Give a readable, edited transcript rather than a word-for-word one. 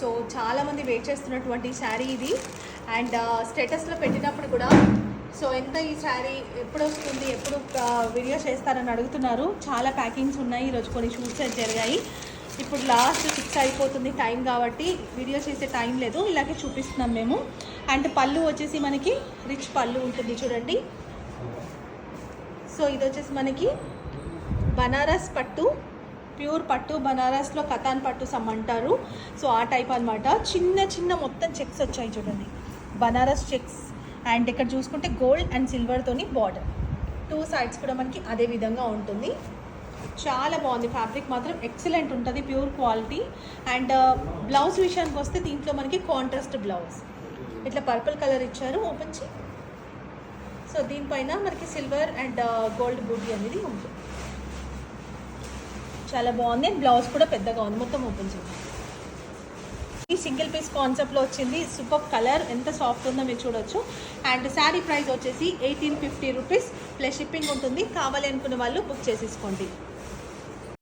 So చాలామంది wait చేస్తున్నటువంటి శారీ ఇది. అండ్ స్టేటస్లో పెట్టినప్పుడు కూడా సో ఎంత ఈ శారీ ఎప్పుడు వస్తుంది, ఎప్పుడు వీడియో చేస్తారని అడుగుతున్నారు. చాలా ప్యాకింగ్స్ ఉన్నాయి, ఈరోజు కొన్ని షూట్స్ జరిగాయి. ఇప్పుడు లాస్ట్ 6 అయిపోతుంది టైం కాబట్టి వీడియో చేసే టైం లేదు, ఇలాగే చూపిస్తున్నాం మేము. అండ్ పళ్ళు వచ్చేసి మనకి రిచ్ పళ్ళు ఉంటుంది చూడండి. సో ఇది వచ్చేసి మనకి బనారస్ పట్టు, ప్యూర్ పట్టు, బనారస్లో కతాన్ పట్టు సమ్మంటారు. సో ఆ టైప్ అనమాట. చిన్న చిన్న మొత్తం చెక్స్ వచ్చాయి చూడండి, బనారస్ చెక్స్. అండ్ ఇక్కడ చూసుకుంటే గోల్డ్ అండ్ సిల్వర్తోని బార్డర్, 2 సైడ్స్ కూడా మనకి అదే విధంగా ఉంటుంది. చాలా బాగుంది, ఫ్యాబ్రిక్ మాత్రం ఎక్సలెంట్ ఉంటుంది, ప్యూర్ క్వాలిటీ. అండ్ బ్లౌజ్ విషయానికి వస్తే దీంట్లో మనకి కాంట్రాస్ట్ బ్లౌజ్, ఇట్లా పర్పుల్ కలర్ ఇచ్చారు ఓపెన్ చేయి. సో దీనిపైన మనకి సిల్వర్ అండ్ గోల్డ్ బూటీ అనేది ఉంటుంది. చాలా బాగుంది. బ్లౌజ్ కూడా పెద్దగా ఉంది. మొత్తం ఓపెన్ చేయండి. ఈ సింగిల్ పీస్ కాన్సెప్ట్లో వచ్చింది. సూపర్ కలర్, ఎంత సాఫ్ట్ ఉందో మీరు చూడొచ్చు. అండ్ శారీ ప్రైస్ వచ్చేసి 1850 రూపీస్ ప్లస్ షిప్పింగ్ ఉంటుంది. కావాలి అనుకునే వాళ్ళు బుక్ చేసేసుకోండి.